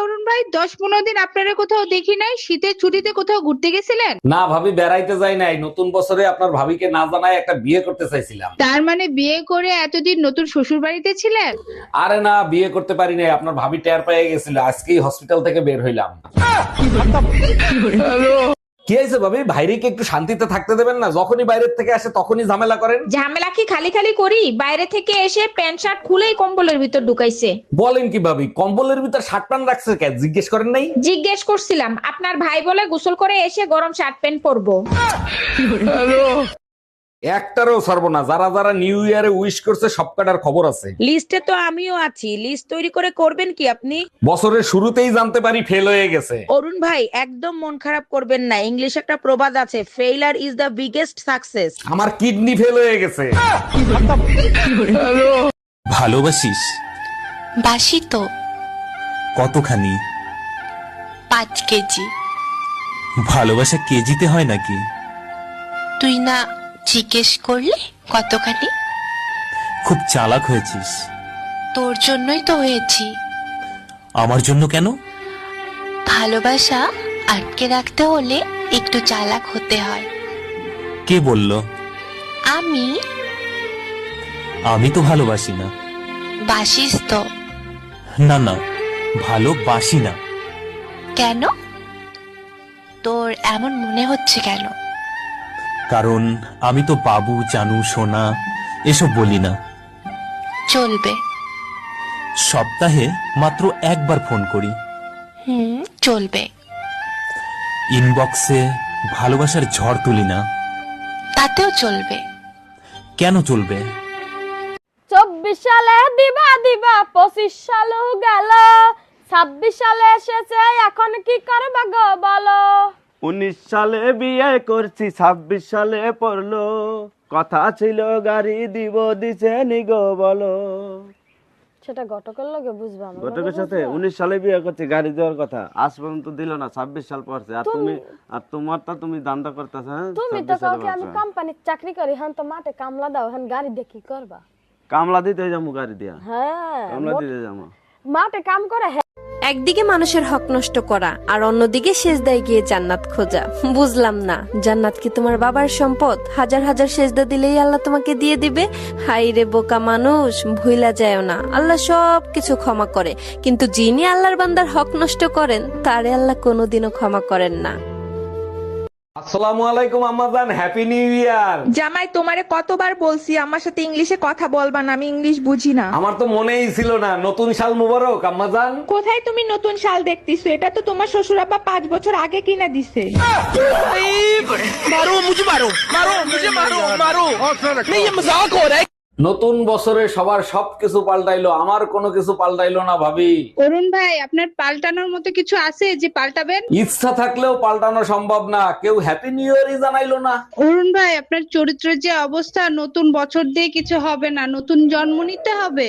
অরুণ ভাই, 10-15 দিন আপনারা কোথাও দেখি নাই। শীতের ছুটিতে কোথাও ঘুরতে গেছিলেন? না ভাবি, বেড়াইতে যাই নাই। নতুন বছরে আপনার ভাবিকে না জানায় একটা বিয়ে করতে চাইছিলাম। তার মানে বিয়ে করে এতদিন নতুন শ্বশুর বাড়িতে ছিলেন? আরে না, বিয়ে করতে পারি নাই। আপনার ভাবি টের পেয়ে গেছিল, আজকেই হসপিটাল থেকে বের হইলাম। কি হয়েছে ভাবি? ভাইরে কি একটু শান্তিতে থাকতে দেবেন না? যখনই বাইরের থেকে আসে তখনই ঝামেলা করেন। ঝামেলা কি খালি খালি করি? বাইরে থেকে এসে প্যান্ট শার্ট খুলেই কম্বলের ভিতর ঢুকাইছে। বলেন কি ভাবি? কম্বলের ভিতর শার্ট প্যান্ট রাখছে কেন? জিজ্ঞেস করেন নাই? জিজ্ঞেস করছিলাম, আপনার ভাই বলে গোসল করে এসে গরম শার্ট প্যান্ট পরবো। একটারও ছাড়বো না। যারা যারা নিউ ইয়ারে উইশ করছে সব কটার খবর আছে। লিস্টে তো আমিও আছি। লিস্ট তৈরি করে করবেন কি আপনি? বছরের শুরুতেই জানতে পারি ফেল হয়ে গেছে। অরুণ ভাই একদম মন খারাপ করবেন না। ইংলিশ একটা প্রবাদ আছে, failure is the biggest success. আমার কিডনি ফেল হয়ে গেছে। ভালোবাসিস? বাসি তো। কতখানি? 5 কেজি। ভালোবাসা কেজিতে হয় নাকি? তুই না জিজ্ঞেস করলে কতখানি? খুব চালাক হয়েছিস। তোর জন্যই তো হয়েছি। আমার জন্য কেন? ভালোবাসা আটকে রাখতে হলে একটু চালাক হতে হয়। কে বলল? আমি। আমি তো ভালোবাসি না। বাসিস তো। না না, ভালোবাসি না। কেন? তোর এমন মনে হচ্ছে কেন? কারণ আমি তো বাবু, জানু, সোনা এসব বলি না। চলবে। সপ্তাহে মাত্র একবার ফোন করি। চলবে। ইনবক্সে ভালোবাসার ঝড় তুলি না। তাতেও চলবে। কেন চলবে? 24 সালে দিবা দিবা 25 সালও গেল, 26 সালে এসেছে, এখন কি করবা গো বলো। 19 সালে বিয়ে করছি, 26 সালে পড়লো, কথা ছিল গাড়ি দিব, দিছে নি গো বলো। সেটা ঘটকের লগে বুঝবা না। ঘটকের সাথে 19 সালে বিয়ে করছি, গাড়ি দেওয়ার কথা আজ পর্যন্ত দিল না। 26 সাল পড়ছে, আর তুমি আর তোমারটা তুমি দান্দা করতেছ। হ্যাঁ, তুমি তো কাউকে আমি কোম্পানির চাকরি করি, হ্যাঁ তো মাঠে কামলা দাও, হ্যাঁ গাড়ি দিয়ে কি করবা? কামলা দিতে যাবো গাড়ি দিয়া। হ্যাঁ, কামলা দিতে যাবো। মাঠে কাম করে। একদিকে মানুষের হক নষ্ট করা আর অন্যদিকে সেজদায় গিয়ে জান্নাত খোঁজা। বুঝলাম না, জান্নাত কি তোমার বাবার সম্পদ? হাজার হাজার সেজদা দিলেই আল্লাহ তোমাকে দিয়ে দিবে? হাই রে বোকা মানুষ, ভুইলা যায় না, আল্লাহ সব কিছু ক্ষমা করে, কিন্তু যিনি আল্লাহর বান্দার হক নষ্ট করেন তারে আল্লাহ কোনোদিনও ক্ষমা করেন না। আসসালামু আলাইকুম আম্মাজান, হ্যাপি নিউ ইয়ার। জামাই, তোমারে কতবার বলছি আমার সাথে ইংলিশে কথা বলবা না, আমি ইংলিশ বুঝি না। আমার তো মনেই ছিল না। নতুন সাল মুবারক আম্মাজান। কোথায় তুমি নতুন শাল দেখতেছো? এটা তো তোমার শ্বশুর আব্বা 5 বছর আগে কিনা দিছে। নতুন বছরে সবার সবকিছু পাল্টাইলো, আমার কোনো কিছু পাল্টাইলো না ভাবি। অরুণ ভাই, আপনার পাল্টানোর মতো কিছু আছে যে পাল্টাবেন? ইচ্ছা থাকলেও পাল্টানো সম্ভব না। কেউ হ্যাপি নিউ ইয়ারই জানাইলো না। অরুণ ভাই, আপনার চরিত্রের যে অবস্থা, নতুন বছর দিয়ে কিছু হবে না, নতুন জন্ম নিতে হবে।